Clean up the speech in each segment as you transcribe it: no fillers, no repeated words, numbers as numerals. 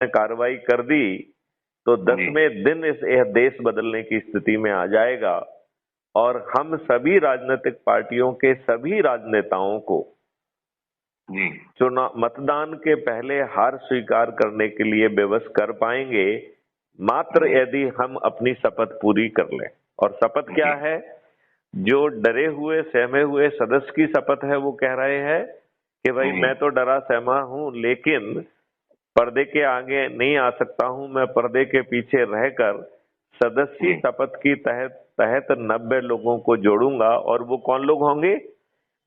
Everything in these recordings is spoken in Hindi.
ने कार्रवाई कर दी तो 10वें दिन यह देश बदलने की स्थिति में आ जाएगा और हम सभी राजनीतिक पार्टियों के सभी राजनेताओं को चुनाव मतदान के पहले हार स्वीकार करने के लिए विवश कर पाएंगे, मात्र यदि हम अपनी शपथ पूरी कर लें। और शपथ क्या है? जो डरे हुए सहमे हुए सदस्य की शपथ है, वो कह रहे हैं कि भाई मैं तो डरा सहमा हूं, लेकिन पर्दे के आगे नहीं आ सकता हूं, मैं पर्दे के पीछे रहकर सदस्य शपथ की तहत 90 लोगों को जोड़ूंगा। और वो कौन लोग होंगे?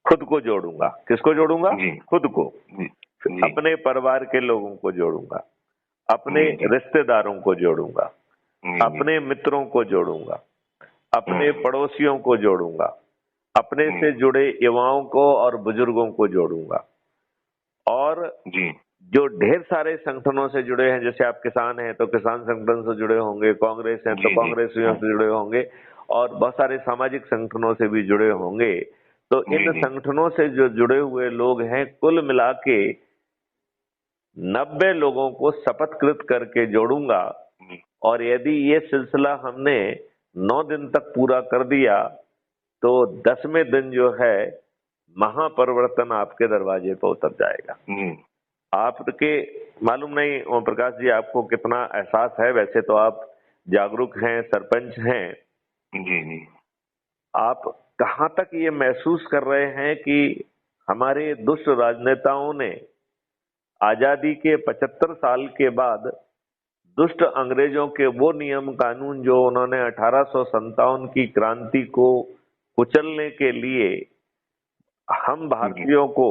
खुद को जोड़ूंगा। किसको जोड़ूंगा? खुद को। अपने परिवार के लोगों को जोड़ूंगा, अपने रिश्तेदारों को जोड़ूंगा, अपने मित्रों को जोड़ूंगा, अपने पड़ोसियों को जोड़ूंगा, अपने से जुड़े युवाओं को और बुजुर्गों को जोड़ूंगा। और जो ढेर सारे संगठनों से जुड़े हैं, जैसे आप किसान हैं तो किसान संगठन से जुड़े होंगे, कांग्रेस है तो कांग्रेसियों से जुड़े होंगे, और बहुत सारे सामाजिक संगठनों से भी जुड़े होंगे। तो इन संगठनों से जो जुड़े हुए लोग हैं, कुल मिला के 90 लोगों को शपथकृत करके जोड़ूंगा। और यदि ये सिलसिला हमने 9 दिन तक पूरा कर दिया तो 10वें दिन जो है महापरिवर्तन आपके दरवाजे पर उतर जाएगा। आपके मालूम नहीं ओम प्रकाश जी, आपको कितना एहसास है? वैसे तो आप जागरूक हैं, सरपंच हैं। जी। आप कहां तक ये महसूस कर रहे हैं कि हमारे दुष्ट राजनेताओं ने आजादी के 75 साल के बाद दुष्ट अंग्रेजों के वो नियम कानून जो उन्होंने 1857 की क्रांति को कुचलने के लिए हम भारतीयों को,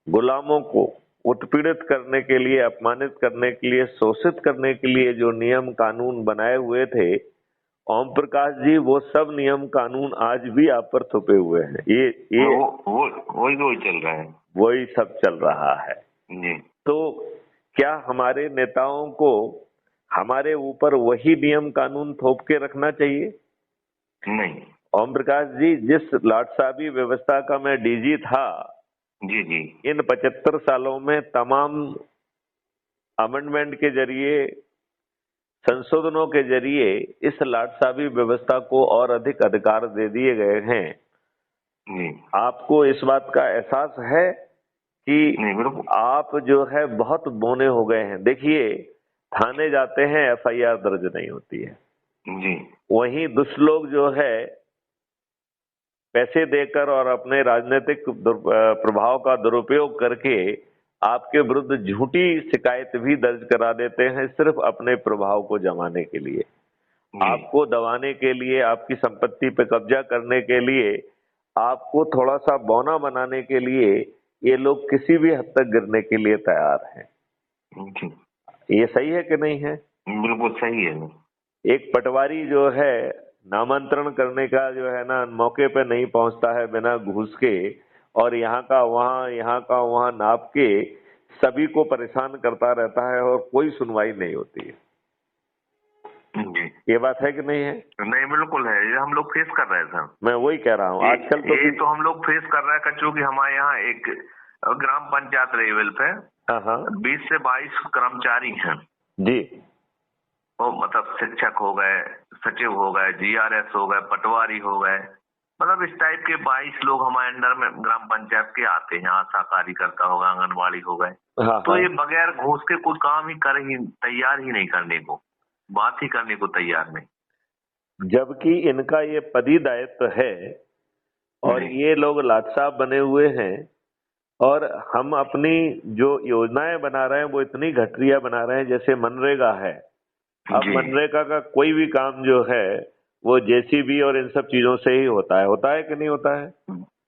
गुलामों को उत्पीड़ित करने के लिए, अपमानित करने के लिए, शोषित करने के लिए जो नियम कानून बनाए हुए थे, ओम प्रकाश जी, वो सब नियम कानून आज भी आप पर थोपे हुए हैं। ये वही चल रहा है, वही सब चल रहा है। जी। तो क्या हमारे नेताओं को हमारे ऊपर वही नियम कानून थोप के रखना चाहिए? नहीं। ओम प्रकाश जी, जिस लाटसाबी व्यवस्था का मैं डीजी था, जी, इन 75 सालों में तमाम अमेंडमेंट के जरिए, संशोधनों के जरिए इस लाटसाबी व्यवस्था को और अधिक अधिकार दे दिए गए हैं। आपको इस बात का एहसास है कि आप जो है बहुत बौने हो गए हैं? देखिए, थाने जाते हैं, एफआईआर दर्ज नहीं होती है जी। वहीं दुष्ट लोग जो है पैसे देकर और अपने राजनीतिक प्रभाव का दुरुपयोग करके आपके विरुद्ध झूठी शिकायत भी दर्ज करा देते हैं, सिर्फ अपने प्रभाव को जमाने के लिए, आपको दबाने के लिए, आपकी संपत्ति पे कब्जा करने के लिए, आपको थोड़ा सा बौना बनाने के लिए ये लोग किसी भी हद तक गिरने के लिए तैयार हैं। ये सही है कि नहीं है? बिल्कुल सही है। एक पटवारी जो है नामांतरण करने का जो है ना, मौके पे नहीं पहुंचता है बिना घूस के, और यहाँ का वहां नाप के सभी को परेशान करता रहता है और कोई सुनवाई नहीं होती है। जी। ये बात है कि नहीं है? नहीं, बिल्कुल है। ये हम लोग फेस कर रहे थे। मैं वही कह रहा हूँ आजकल तो हम लोग फेस कर रहे हैं, क्योंकि हमारे यहाँ एक ग्राम पंचायत लेवल पे 20 से 22 कर्मचारी हैं जी। वो मतलब शिक्षक हो गए, सचिव हो गए, जीआरएस हो गए, पटवारी हो गए, मतलब इस टाइप के 22 लोग हमारे अंडर में ग्राम पंचायत के आते हैं। आशा कार्यकर्ता हो गए, आंगनबाड़ी हो गए। तो ये बगैर घूस के कुछ काम ही तैयार ही नहीं करने को, बात ही करने को तैयार नहीं, जबकि इनका ये पदी दायित्व है और ये लोग लाटसाब बने हुए हैं। और हम अपनी जो योजनाएं बना रहे हैं वो इतनी घटिया बना रहे हैं, जैसे मनरेगा है। अब मनरेगा का कोई भी काम जो है वो जेसीबी और इन सब चीजों से ही होता है कि नहीं होता है?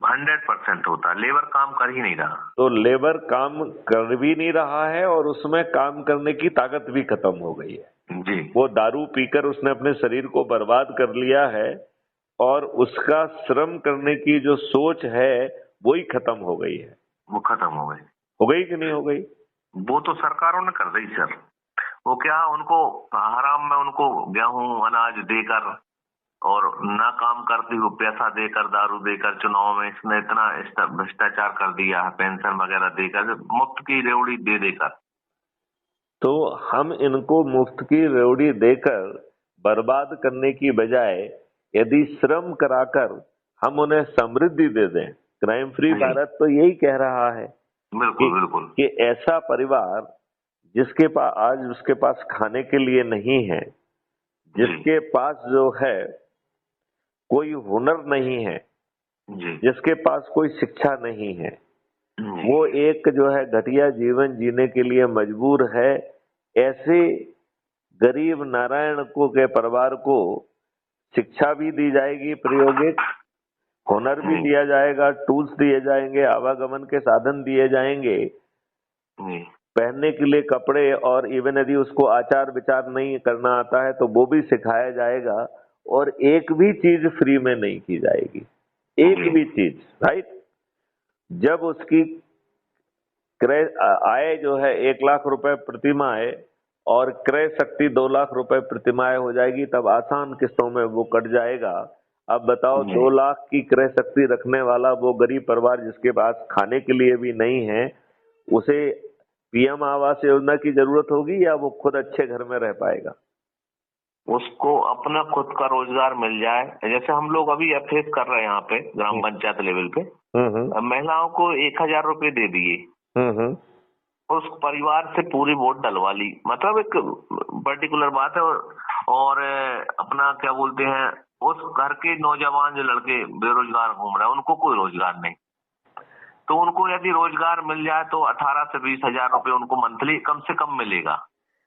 100% होता है। लेबर काम कर ही नहीं रहा। तो लेबर काम कर भी नहीं रहा है और उसमें काम करने की ताकत भी खत्म हो गई है जी। वो दारू पीकर उसने अपने शरीर को बर्बाद कर लिया है और उसका श्रम करने की जो सोच है वो ही खत्म हो गई है। वो खत्म हो गई कि नहीं हो गई? वो तो सरकारों ने कर दी सर। वो क्या, उनको हराम में उनको गेहूं अनाज देकर और ना काम करती हुए पैसा देकर, दारू देकर, चुनाव में इसने इतना भ्रष्टाचार कर दिया है, पेंशन वगैरह देकर, मुफ्त की रेवड़ी दे देकर तो हम इनको मुफ्त की रेवड़ी देकर बर्बाद करने की बजाय यदि श्रम कराकर हम उन्हें समृद्धि दे दें, क्राइम फ्री जी भारत तो यही कह रहा है कि बिल्कुल बिल्कुल। कि ऐसा परिवार जिसके पास आज उसके पास खाने के लिए नहीं है, जी जिसके पास जो है कोई हुनर नहीं है, जी जिसके पास कोई शिक्षा नहीं है, जी वो एक जो है घटिया जीवन जीने के लिए मजबूर है। ऐसे गरीब नारायण को के परिवार को शिक्षा भी दी जाएगी, प्रायोगिक हुनर भी जी दिया जाएगा, टूल्स दिए जाएंगे, आवागमन के साधन दिए जाएंगे, जी पहनने के लिए कपड़े, और इवन यदि उसको आचार विचार नहीं करना आता है तो वो भी सिखाया जाएगा। और एक भी चीज फ्री में नहीं की जाएगी, एक जी भी चीज, राइट। जब उसकी क्रय आय जो है 1 लाख रुपए प्रतिमाह और क्रय शक्ति 2 लाख रुपए प्रतिमाह हो जाएगी, तब आसान किस्तों में वो कट जाएगा। अब बताओ, जी 2 लाख की क्रय शक्ति रखने वाला वो गरीब परिवार जिसके पास खाने के लिए भी नहीं है, उसे पीएम आवास योजना की जरूरत होगी या वो खुद अच्छे घर में रह पाएगा? उसको अपना खुद का रोजगार मिल जाए, जैसे हम लोग अभी फेस कर रहे हैं यहाँ पे ग्राम पंचायत लेवल पे। महिलाओं को 1,000 रुपए दे दिए, हम्म उस परिवार से पूरी वोट डलवा ली, मतलब एक पर्टिकुलर बात है। और अपना क्या बोलते हैं, उस घर के नौजवान जो लड़के बेरोजगार घूम रहे हैं उनको कोई रोजगार नहीं, तो उनको यदि रोजगार मिल जाए तो 18 से 20,000 रुपए उनको मंथली कम से कम मिलेगा,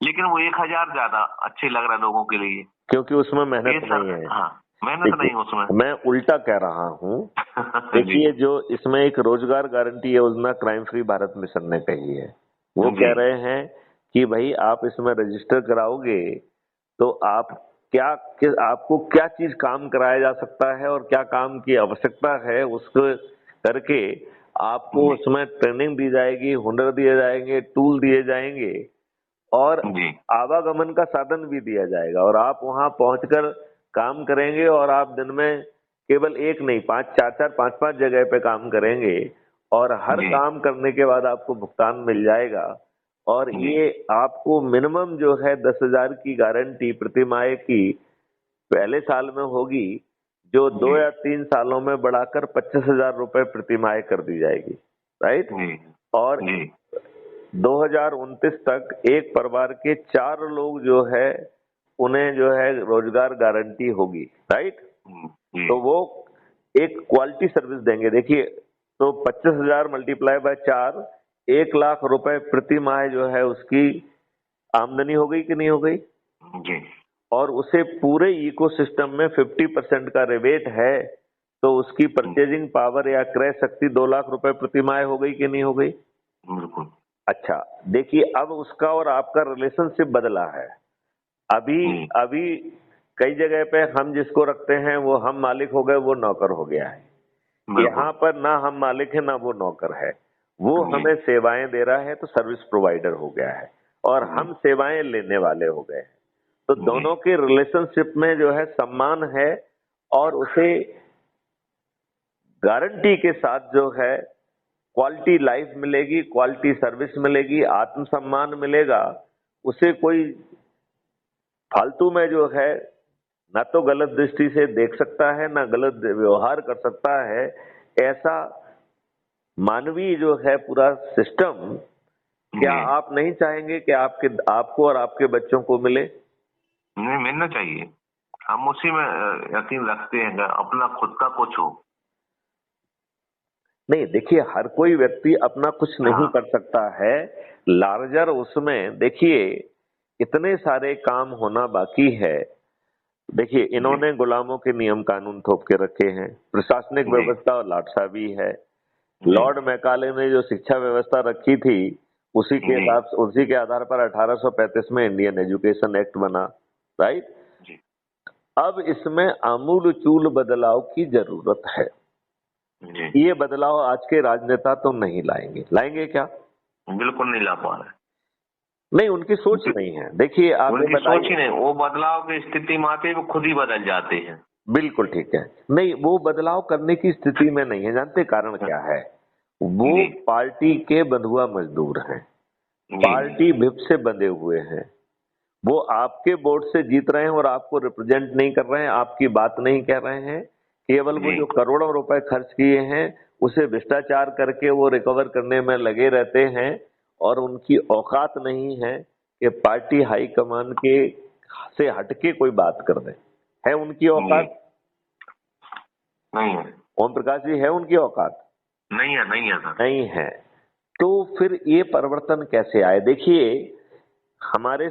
लेकिन वो 1,000 ज्यादा अच्छे लग रहा है लोगों के लिए। क्योंकि उसमें ये मेहनत नहीं है। हाँ, मेहनत नहीं उसमें। मैं उल्टा कह रहा हूँ। जी देखिए, जो इसमें एक रोजगार गारंटी योजना क्राइम फ्री भारत मिशन ने कही है, वो जी कह रहे हैं कि भाई आप इसमें रजिस्टर कराओगे तो आप आपको क्या चीज काम कराया जा सकता है और क्या काम की आवश्यकता है, उसको करके आपको जी उसमें ट्रेनिंग दी जाएगी, हुनर दिए जाएंगे, टूल दिए जाएंगे और जी आवागमन का साधन भी दिया जाएगा। और आप वहां पहुंचकर काम करेंगे और आप दिन में केवल एक नहीं, 5 जगह पे काम करेंगे और हर जी काम करने के बाद आपको भुगतान मिल जाएगा। और जी ये आपको मिनिमम जो है 10,000 की गारंटी प्रतिमाह की पहले साल में होगी, जो 2 जी या 3 सालों में बढ़ाकर 25,000 रुपए प्रतिमाह कर दी जाएगी, राइट। जी और जी 2029 तक एक परिवार के 4 लोग जो है उन्हें जो है रोजगार गारंटी होगी, राइट। जी तो वो एक क्वालिटी सर्विस देंगे। देखिए, तो 25,000 मल्टीप्लाई बाय 4, 1 लाख रुपए प्रति माह जो है उसकी आमदनी हो गई कि नहीं हो गई? जी और उसे पूरे इकोसिस्टम में 50% का रिबेट है, तो उसकी परचेजिंग पावर या क्रय शक्ति 2 लाख रुपए प्रति माह हो गई कि नहीं हो गई? बिल्कुल। अच्छा, देखिए अब उसका और आपका रिलेशनशिप बदला है। अभी अभी कई जगह पे हम जिसको रखते हैं वो हम मालिक हो गए, वो नौकर हो गया है। बिल्कुल यहाँ पर ना हम मालिक है ना वो नौकर है, वो जी हमें सेवाएं दे रहा है तो सर्विस प्रोवाइडर हो गया है और जी हम सेवाएं लेने वाले हो गए हैं। तो जी दोनों के रिलेशनशिप में जो है सम्मान है और उसे गारंटी के साथ जो है क्वालिटी लाइफ मिलेगी, क्वालिटी सर्विस मिलेगी, आत्मसम्मान मिलेगा। उसे कोई फालतू में जो है ना तो गलत दृष्टि से देख सकता है ना गलत व्यवहार कर सकता है। ऐसा मानवीय जो है पूरा सिस्टम, क्या जी आप नहीं चाहेंगे कि आपको और आपके बच्चों को मिले? नहीं, मिलना चाहिए। हम उसी में यकीन रखते हैं कि अपना खुद का कुछ हो। नहीं, देखिए, हर कोई व्यक्ति अपना कुछ नहीं हाँ कर सकता है। लार्जर उसमें देखिए इतने सारे काम होना बाकी है। देखिए, जी इन्होंने गुलामों के नियम कानून थोप के रखे हैं, प्रशासनिक जी व्यवस्था और लाटसाबी है। जी लॉर्ड मैकाले ने जो शिक्षा व्यवस्था रखी थी, जी उसी के आधार पर 1835 में इंडियन एजुकेशन एक्ट बना, राइट। जी अब इसमें आमूल चूल बदलाव की जरूरत है। जी ये बदलाव आज के राजनेता तो नहीं लाएंगे। लाएंगे क्या? बिल्कुल नहीं ला पा रहे। नहीं, उनकी सोच नहीं है। देखिए, आप ये उनकी सोच ही बताइए। नहीं, वो बदलाव की स्थिति में आते ही वो खुद ही बदल जाते हैं। बिल्कुल ठीक है। नहीं, वो बदलाव करने की स्थिति में नहीं है। जानते कारण क्या है? वो जी पार्टी के बंधुआ मजदूर हैं। पार्टी विप से बंधे हुए हैं। वो आपके वोट से जीत रहे हैं और आपको रिप्रेजेंट नहीं कर रहे हैं, आपकी बात नहीं कह रहे हैं। केवल वो जो करोड़ों रुपए खर्च किए हैं उसे भ्रष्टाचार करके वो रिकवर करने में लगे रहते हैं और उनकी औकात नहीं है कि पार्टी हाईकमान के से हटके कोई बात कर दे। है उनकी औकात? नहीं है। ओम प्रकाश जी, है उनकी औकात? नहीं है सर। नहीं है। तो फिर ये परिवर्तन कैसे आए? देखिए, हमारे